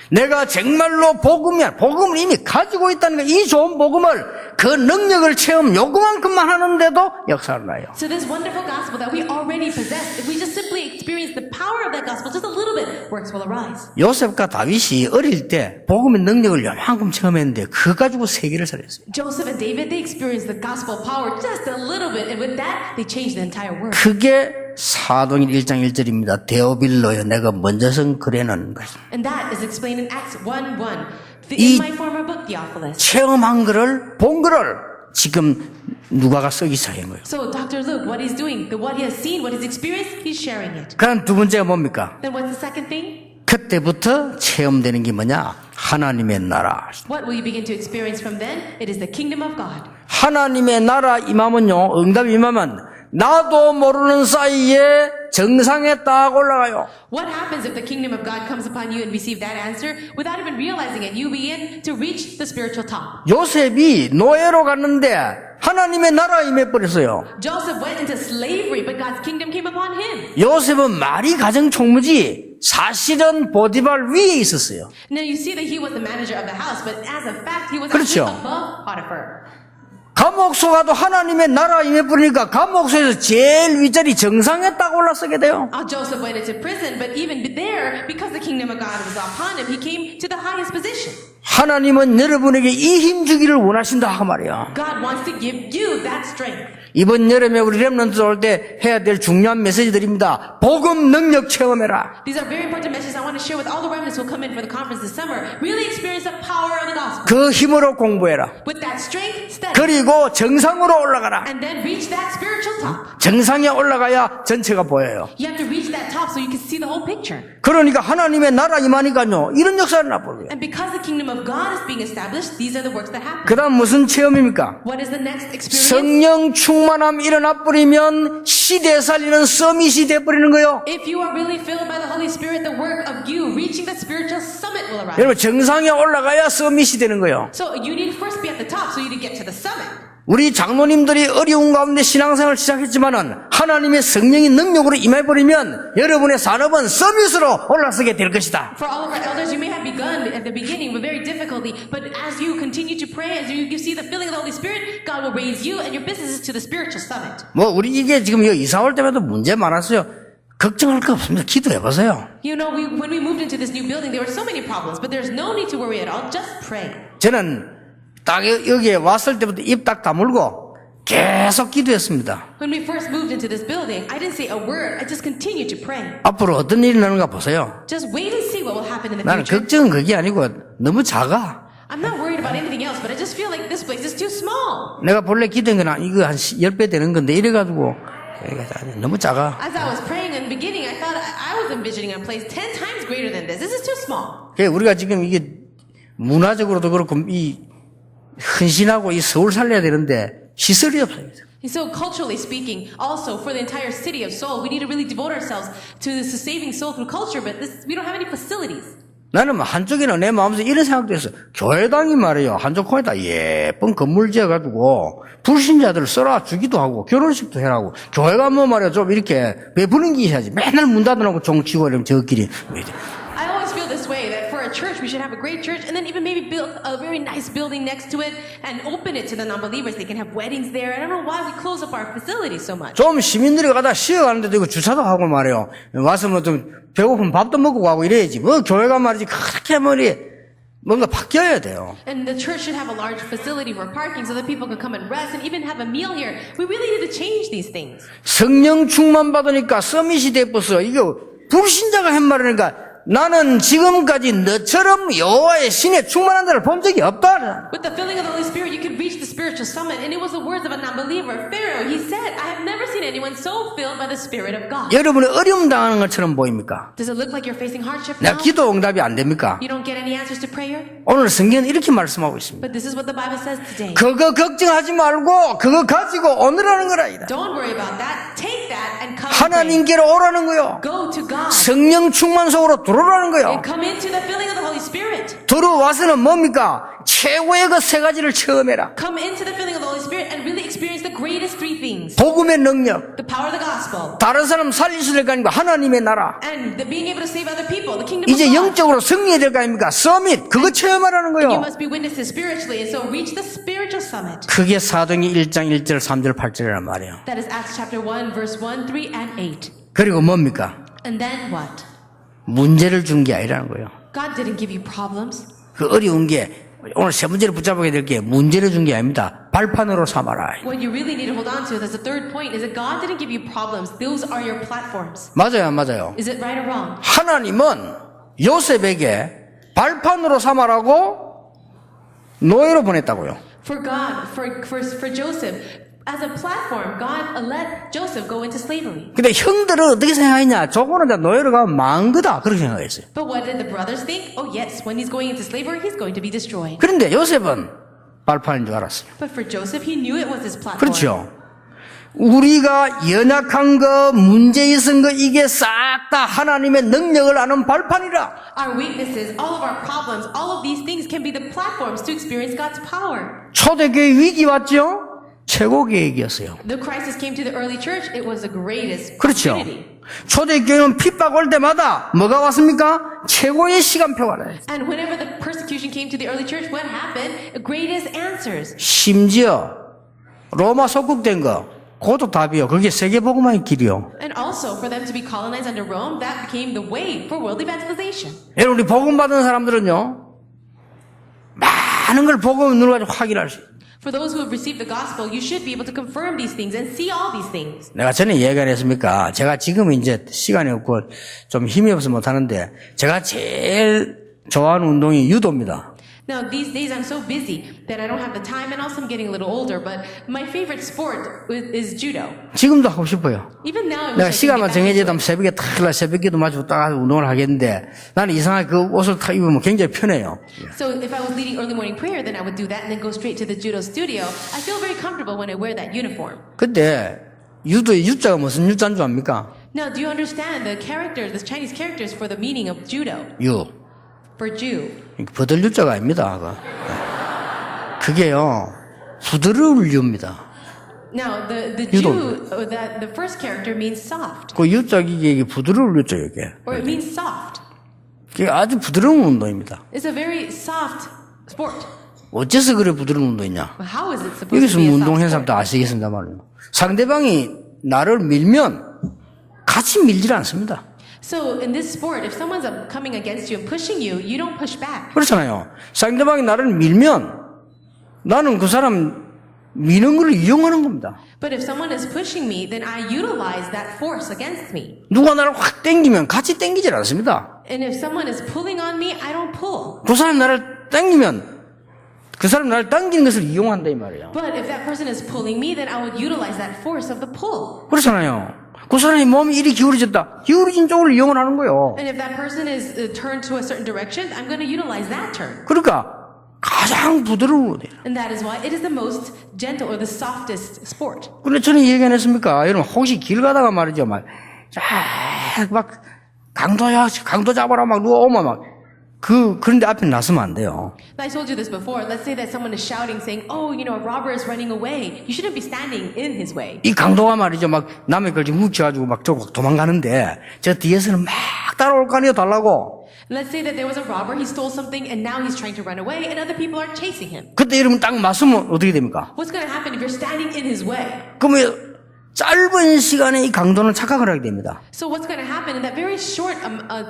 내가 정말로 복음을 이미 가지고 있다는 거, 이 좋은 복음을 그 능력을 체험 요구만큼만 하는데도 역사를 나요. So this wonderful gospel that we already possess, if we just simply experience the power of that gospel just a little bit, works will arise. 요셉과 다윗이 어릴 때 복음의 능력을 요만큼 체험했는데 그거 가지고 세계를 살렸어요. Joseph and David, they experienced the gospel power just a little bit, and with that, they changed the entire world. 그게 사도행 1장 1절입니다. 데오빌로여 내가 먼저선 그래는 것입니다. And that is explained in Acts 1:1. 이 In my former book, Theophilus. 체험한 거를 본 거를 지금 누가가 쓰기 시작한 거예요. So Dr. Luke, what he's doing, what he has seen, what he's experienced, he's sharing it. 그럼 두 번째가 뭡니까? Then what's the second thing? 그때부터 체험되는 게 뭐냐? 하나님의 나라. What will you begin to experience from then? It is the kingdom of God. 하나님의 나라 임하면요, 응답이 임하면 나도 모르는 사이에 정상에 딱 올라가요. What happens if the kingdom of God comes upon you and receive that answer without even realizing it? You begin to reach the spiritual top. 요셉이 노예로 갔는데 하나님의 나라 임해버렸어요. Joseph went into slavery, but God's kingdom came upon him. 요셉은 말이 가정 총무지 사실은 보디발 위에 있었어요. Now you see that he was the manager of the house, but as a fact, he was 그렇죠. actually above Potiphar. 감옥 속아도 하나님의 나라 임해 부르니까 감옥 속에서 제일 윗자리 정상에 딱 올라서게 돼요. Joseph went into prison, but even there, because the kingdom of God was upon him, he came to the highest position. 하나님은 여러분에게 이 힘 주기를 원하신다 그 말이야. God wants to give you that strength. 이번 여름에 우리 렘넌트 올 때 해야 될 중요한 메시지들입니다. 복음 능력 체험해라. These are very important messages I want to share with all the remnants who will come in for the conference this summer. Really experience the power of the gospel. 그 힘으로 공부해라. With that strength, study. 그리고 정상으로 올라가라. And then reach that spiritual top. 정상에 올라가야 전체가 보여요. You have to reach that top so you can see the whole picture. 그러니까 하나님의 나라 임하니까요. 이런 역사를 나보고요. And because the kingdom of God is being established, these are the works that happen. 그 다음 무슨 체험입니까? What is the next experience? 성령 충만함 일어나 버리면 시대 살리는 서밋이 돼버리는 거예요. If you are really filled by the Holy Spirit, the work of you reaching the spiritual summit will arise. 여러분 정상에 올라가야 서밋이 되는 거예요. So you need to first be at the top so you can get to the summit. 우리 장로님들이 어려운 가운데 신앙생활을 시작했지만은 하나님의 성령이 능력으로 임해버리면 여러분의 산업은 서밋으로 올라서게 될 것이다. For all of our elders, you may have begun at the beginning with very difficulty, but as you continue to pray, as you see the filling of the Holy Spirit, God will raise you and your businesses to the spiritual summit. 뭐 우리 이게 지금 이사 올 때마다 문제 많았어요. 걱정할 거 없습니다. 기도해 보세요. You know, when we moved into this new building, there were so many problems, but there's no need to worry at all. Just pray. 저는 딱 여기에 왔을 때부터 입 딱 다물고 계속 기도했습니다. When we first moved into this building, I didn't say a word. I just continued to pray. 앞으로 어떤 일이 나는가 보세요. Just wait and see what will happen in the 나는 future. 걱정은 그게 아니고 너무 작아. I'm not worried about anything else, but I just feel like this place is too small. 내가 본래 기도한 건 이거 한 10배 되는 건데 이래가지고 너무 작아. As I was praying in the beginning, I thought I was envisioning a place 10 times greater than this. This is too small. 우리가 지금 이게 문화적으로도 그렇고 이 헌신하고 이 서울 살려야 되는데 시설이 없어요. And so culturally speaking, also for the entire city of Seoul, we need to really devote ourselves to this saving Seoul through culture, but we don't have any facilities. 나는 한쪽에는 내 마음속에 이런 생각도 했어. 교회당이 말이에요. 한쪽 코에다 예쁜 건물 지어가지고 불신자들을 썰어 주기도 하고 결혼식도 해라고. 교회가 뭐 말이야 좀 이렇게 베푸는 게 있어야지. 맨날 문 닫아놓고 종치고 이러면 저끼리. I always feel this way, that for a church, we should have a great church and then even maybe build a very nice building next to it and open it to the non-believers. They can have weddings there. I don't know why we close up our facilities so much. 좀 시민들이 가다 쉬어가는데도 이거 주차도 하고 말이에요. 와서 뭐 좀 배고프면 밥도 먹고 가고 이래야지. 뭐 교회가 말이지 그렇게 뭔가 바뀌어야 돼요. And the church should have a large facility for parking so that people can come and rest and even have a meal here. We really need to change these things. 성령 충만 받으니까 서밋이 돼버렸어. 이거 불신자가 한 말이니까 나는 지금까지 너처럼 여호와의 신에 충만한 자를 본 적이 없다. With the filling of the Holy Spirit, you could reach the spiritual summit. And it was the words of a non-believer, Pharaoh. He said, I have never seen anyone so filled by the Spirit of God. 여러분이 어려움 당하는 것처럼 보입니까? Does it look like you're facing hardship 내가 now? 기도 응답이 안 됩니까? You don't get any answers to prayer? 오늘 성경은 이렇게 말씀하고 있습니다. But this is what the Bible says today. 그거 걱정하지 말고 그거 가지고 오늘하는 거라이다. Don't worry about that. Take that and come and pray. 하나님께로 오라는 거요. Go to God. 성령 충만 속으로 들어오라는 거요. And come into the filling of the Holy Spirit. 들어와서는 뭡니까? 최고의 그 세 가지를 체험해라. Come into the filling of the Holy Spirit and really experience the greatest three things. 복음의 능력, The power of the gospel. 다른 사람 살릴 수 있을 거 아닙니까? 하나님의 나라. And the being able to save other people. The kingdom 이제 of God. 영적으로 승리해야 될 거 아닙니까? 서밋, 그거 체험하라는 You 거요. must be witnesses spiritually. And so reach the spiritual summit. 그게 사도행전 1장 1절 3절 8절이란 말이에요. That is Acts chapter 1, verse 1, 3, and 8. 그리고 뭡니까? And then what? 문제를 준 게 아니라는 거예요. God didn't give you problems. 그 어려운 게 오늘 세 문제를 붙잡게 될 게 문제를 준 게 아닙니다. 발판으로 삼아라. What you really need to hold on to, that's the third point, is that God didn't give you problems. Those are your platforms. 맞아요, 안 맞아요? Is it right or wrong? 하나님은 요셉에게 발판으로 삼아라고 노예로 보냈다고요. For God, for Joseph, as a platform, God let Joseph go into slavery. 근데 형들은 어떻게 생각했냐? 저거는 다 노예로 가면 망한 거다. 그렇게 생각했어요. But what did the brothers think? Oh yes, when he's going into slavery, he's going to be destroyed. 그런데 요셉은 발판인 줄 알았어요. But for Joseph, he knew it was his platform. 그렇죠. 우리가 연약한 거, 문제 있은 거, 이게 싹 다 하나님의 능력을 아는 발판이라. Our weaknesses, all of our problems, all of these things can be the platforms to experience God's power. 초대교회 위기 왔죠? 최고 계획이었어요. The crisis came to the early church, it was the greatest 그렇죠. opportunity. 초대교회는 핍박 올 때마다 뭐가 왔습니까? 최고의 시간표가 나요. And whenever the persecution came to the early church, what happened? The greatest answers. 심지어 로마 속국된 거, 그것도 답이요. 그게 세계복음화의 길이요. And also, for them to be colonized under Rome, that became the way for world evangelization. 여러분, 우리 복음 받은 사람들은요, 많은 걸 복음을 눌러가지고 확인할 수 있어요. For those who have received the gospel, you should be able to confirm these things and see all these things. 내가 전에 얘기 안 했습니까? 제가 지금 이제 시간이 없고 좀 힘이 없어서 못하는데, 제가 제일 좋아하는 운동이 유도입니다. Now, these days I'm so busy that I don't have the time, and also I'm getting a little older, but my favorite sport is judo. 지금도 하고 싶어요. Even now, I 내가 wish I could 시간만 get back into 정해지면 새벽에 탁 일어나 새벽기도 마치고 딱 운동을 하겠는데 나는 이상하게 그 옷을 탁 입으면 굉장히 편해요. it. So if I was leading early morning prayer, then I would do that and then go straight to the judo studio. I feel very comfortable when I wear that uniform. 근데 유도의 유자가 무슨 유자인 줄 압니까? Now, do you understand the characters, the Chinese characters for the meaning of judo? 유. For Jew. 버들 유자가 아닙니다. 그게요. 부드러울 유입니다. Now, the 유도. Jew, the first character means soft, 그 유자 이게 부드러울 유자 이게. or it means soft. 그게 아주 부드러운 운동입니다. It's a very soft sport. 어째서 그래 부드러운 운동이냐? But how is it supposed 여기서 to be a soft 운동한 sport? 사람도 아시겠습니다 말이에요. 상대방이 나를 밀면 같이 밀질 않습니다. So in this sport, if someone's coming against you and pushing you, you don't push back. 그렇잖아요. 상대방이 나를 밀면 나는 그 사람 미는 걸 이용하는 겁니다. But if someone is pushing me, then I utilize that force against me. 누가 나를 확 당기면 같이 당기질 않습니다. And if someone is pulling on me, I don't pull. 그 사람 나를 당기면 그 사람 나를 당기는 것을 이용한다 이 말이에요. But if that person is pulling me, then I would utilize that force of the pull. 그렇잖아요. 그 사람이 몸이 이리 기울어졌다. 기울어진 쪽을 이용을 하는 거예요. And if that person is turned to a certain direction, I'm going to utilize that turn. 그러니까 가장 부드러운 거예요. And that is why it is the most gentle or the softest sport. 근데 저는 얘기 안 했습니까? 여러분 혹시 길 가다가 말이죠. 막 강도야, 강도 잡아라 막 누워오면 막 그런데 앞에 나서면 안 돼요. I told you this before. Let's say that someone is shouting, saying, "Oh, you know, a robber is running away." You shouldn't be standing in his way. 이 강도가 말이죠. 막 남의 걸 지금 뭉쳐가지고 막 저거 도망가는데 저 뒤에서는 막 따라올 거 아니에요. 달라고. Let's say that there was a robber, he stole something, and now he's trying to run away, and other people are chasing him. 그때 여러분 딱 맞으면 어떻게 됩니까? What's going to happen if you're standing in his way? 그러면 짧은 시간에 이 강도는 착각을 하게 됩니다. So what's going to happen in that very short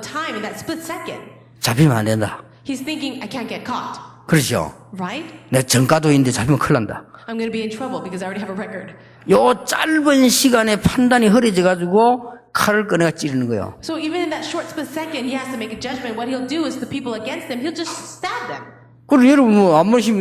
time, in that split second? 잡히면 안 된다. He's thinking, I can't get caught, 그렇죠. right? 내 전과도인데 잡히면 큰일 난다. I'm going to be in trouble because I already have a record. 요 짧은 시간에 판단이 흐려져가지고 칼을 꺼내가 찌르는 거예요. So even in that short split second, he has to make a judgment. What he'll do is the people against him, he'll just stab them. 그리고 여러분 뭐 한 번씩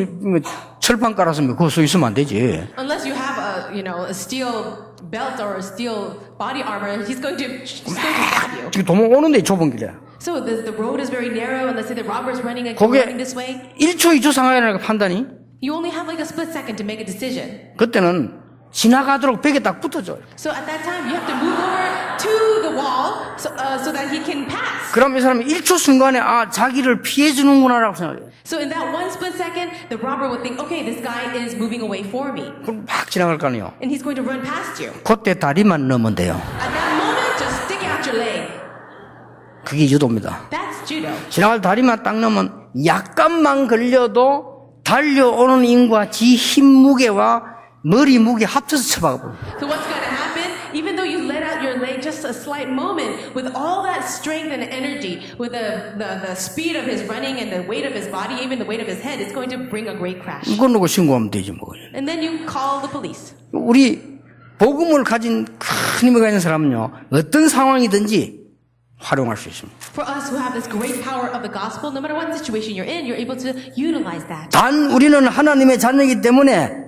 철판 깔았으면 그거 써 있으면 안 되지. Unless you have a steel belt or a steel body armor, he's going to stab you. 지금 도망오는데 좁은 길에. So the road is very narrow, and let's say the robber is running 거기에 this way. 1초 2초 상하니까 판단이 You only have like a split second to make a decision. 그때는 지나가도록 벽에 딱 붙어줘요. So at that time, you have to move over to the wall so that he can pass. 그럼 이 사람이 1초 순간에 자기를 피해주는구나라고 생각해요. So in that one split second, the robber would think, okay, this guy is moving away for me. 그럼 막 지나갈 거 아니에요. And he's going to run past you. 그때 다리만 넣으면 돼요. At that moment, just stick out your leg. 그게 유도입니다. That's judo. 지나갈 다리만 딱 넣으면 약간만 걸려도 달려오는 인과 지 힘 무게와 머리 무게 합쳐서 쳐박아버려요. So what's going to happen? Even though you let out your leg just a slight moment, with all that strength and energy, with the speed of his running and the weight of his body, even the weight of his head, it's going to bring a great crash. 이거 놓고 신고하면 되지 뭐. And then you call the police. 우리 복음을 가진 큰 힘을 가진 사람은요. 어떤 상황이든지 활용할 수 있습니다. For us who have this great power of the gospel, no matter what situation you're in, you're able to utilize that. 단 우리는 하나님의 자녀이기 때문에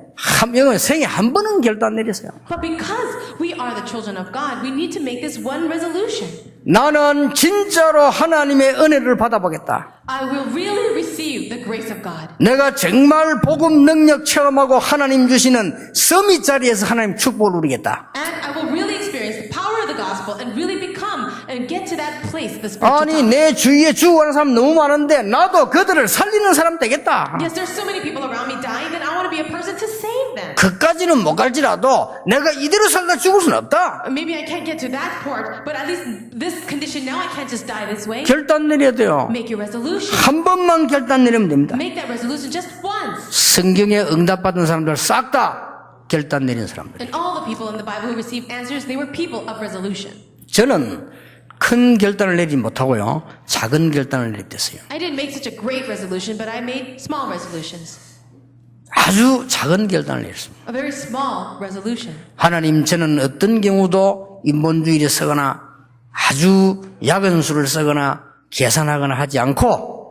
생에 한 번은 결단 내렸어요. But because we are the children of God, we need to make this one resolution. 나는 진짜로 하나님의 은혜를 받아보겠다. I will really receive the grace of God. 내가 정말 복음 능력 체험하고 하나님 주시는 서밋 자리에서 하나님 축복을 누리겠다. And I will really experience the power of the gospel and really become and get to that place, the spiritual 아니 top. 내 주위에 죽어가는 사람 너무 많은데 나도 그들을 살리는 사람 되겠다. Yes, there's so many people around me dying, then I want to be a person to save them. 그까지는 못 갈지라도 내가 이대로 살다 죽을 수는 없다. Maybe I can't get to that part, but at least this condition now I can't just die this way. 결단 내려야 돼요. Make your resolution. 한 번만 결단 내리면 됩니다. Make that resolution just once. 성경에 응답받은 사람들 싹 다 결단 내린 사람들. And all the people in the Bible who received answers, they were people of resolution. 저는 큰 결단을 내리지 못하고요, 작은 결단을 내렸어요. I didn't make such a great resolution, but I made small resolutions. 아주 작은 결단을 내렸습니다. A very small resolution. 하나님, 저는 어떤 경우도 인본주의를 쓰거나 아주 약은 수를 쓰거나 계산하거나 하지 않고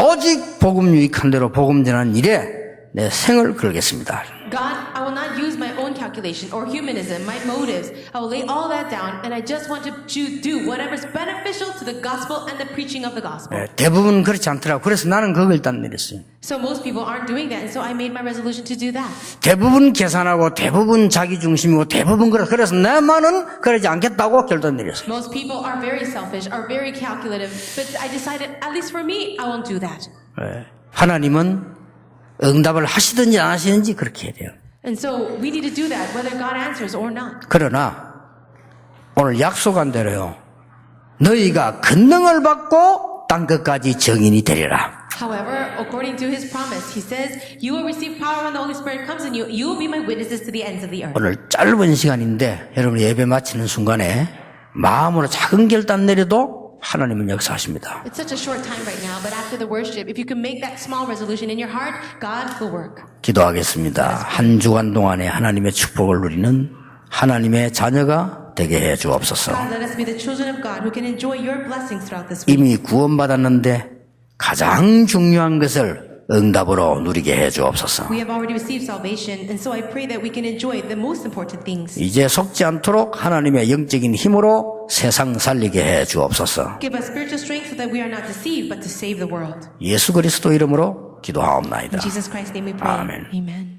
오직 복음 유익한 대로 복음 전하는 일에 내 생을 걸겠습니다. God, I will not use my own calculation or humanism, my motives. I will lay all that down, and I just want to do whatever is beneficial to the gospel and the preaching of the gospel. 대부분 그렇지 않더라고. 그래서 나는 그 결단 내렸어요. So most people aren't doing that, and so I made my resolution to do that. 대부분 계산하고 대부분 자기 중심이고 대부분 그래서 나만은 그러지 않겠다고 결단 내렸어요. Most people are very selfish, are very calculative, but I decided, at least for me, I won't do that. 하나님은 응답을 하시든지 안 하시든지 그렇게 해야 돼요. And so we need to do that, whether God answers or not. 그러나 오늘 약속한 대로요, 너희가 권능을 받고 땅 끝까지 증인이 되리라. However, according to His promise, He says, "You will receive power when the Holy Spirit comes in you. You will be my witnesses to the ends of the earth." 오늘 짧은 시간인데 여러분 예배 마치는 순간에 마음으로 작은 결단 내려도 하나님은 역사하십니다. It's such a short time right now, but after the worship, if you can make that small resolution in your heart, God will work. 기도하겠습니다. 한 주간 동안에 하나님의 축복을 누리는 하나님의 자녀가 되게 해 주옵소서. God, let us be the children of God who can enjoy your blessings throughout this week. 이미 구원받았는데 가장 중요한 것을 응답으로 누리게 해 주옵소서. We have already received salvation, and so I pray that we can enjoy the most important things. 이제 속지 않도록 하나님의 영적인 힘으로 세상 살리게 해 주옵소서. Give us spiritual strength so that we are not deceived, but to save the world. 예수 그리스도 이름으로 기도하옵나이다. In Jesus Christ's name we pray. 아멘. Amen.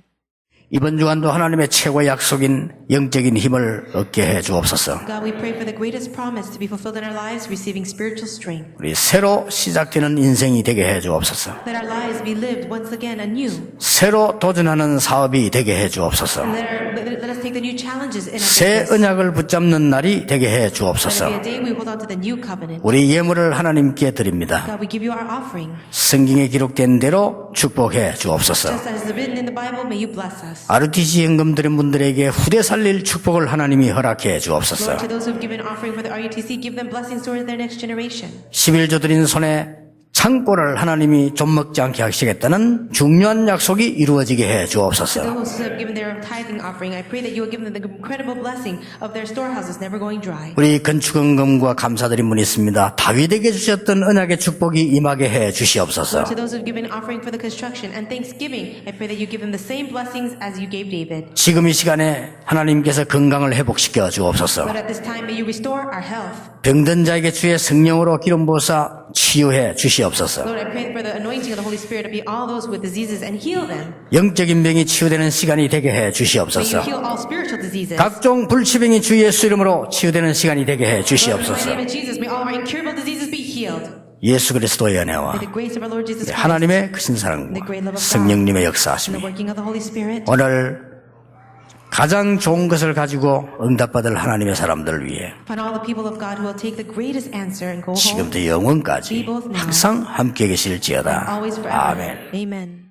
이번 주간도 하나님의 최고 약속인 영적인 힘을 얻게 해 주옵소서. God, we pray for the greatest promise to be fulfilled in our lives, receiving spiritual strength. 우리 새로 시작되는 인생이 되게 해 주옵소서. Let our lives be lived once again anew. 새로 도전하는 사업이 되게 해 주옵소서. Let us take the new challenges in our 새 business. 언약을 붙잡는 날이 되게 해 Let it 주옵소서. be a day we hold on to the new covenant. 우리 예물을 하나님께 드립니다. God, we give you our offering. 성경에 기록된 대로 축복해 주옵소서. Just as is written in the Bible, may you bless us. RUTC 헌금 드린 분들에게 후대 살릴 축복을 하나님이 허락해 주옵소서. Lord, to those who have given offering for the RUTC, give them blessings toward their next generation. 11조 드린 손에 창고를 하나님이 좀 먹지 않게 하시겠다는 중요한 약속이 이루어지게 해 주옵소서. Those who have given their tithing offering, I pray that you will give them the incredible blessing of their storehouses never going dry. 우리 건축헌금과 감사드린 분이 있습니다. 다윗에게 주셨던 언약의 축복이 임하게 해 주시옵소서. To those who have given offering for the construction and thanksgiving, I pray that you give them the same blessings as you gave David. 지금 이 시간에 하나님께서 건강을 회복시켜 주옵소서. But at this time, may you restore our health. 병든 자에게 주의 성령으로 기름 부어서 치유해 주시옵소서. Lord, I pray for the anointing of the Holy Spirit to be all those with diseases and heal them. 영적인 병이 치유되는 시간이 되게 해 May you 주시옵소서. heal all spiritual diseases. 각종 불치병이 주 예수 이름으로 치유되는 시간이 되게 해 Lord, in the 주시옵소서. name of Jesus, may all of our incurable diseases be healed. 예수 그리스도의 은혜와 May the grace of our Lord Jesus Christ 하나님의 크신 사랑과 성령님의 and 역사하심이 the working of the Holy Spirit 오늘 가장 좋은 것을 가지고 응답받을 하나님의 사람들을 위해 upon all the people of God who will take the greatest answer and go home 지금부터 영원까지 항상 함께 계실지어다. always forever. 아멘. Amen.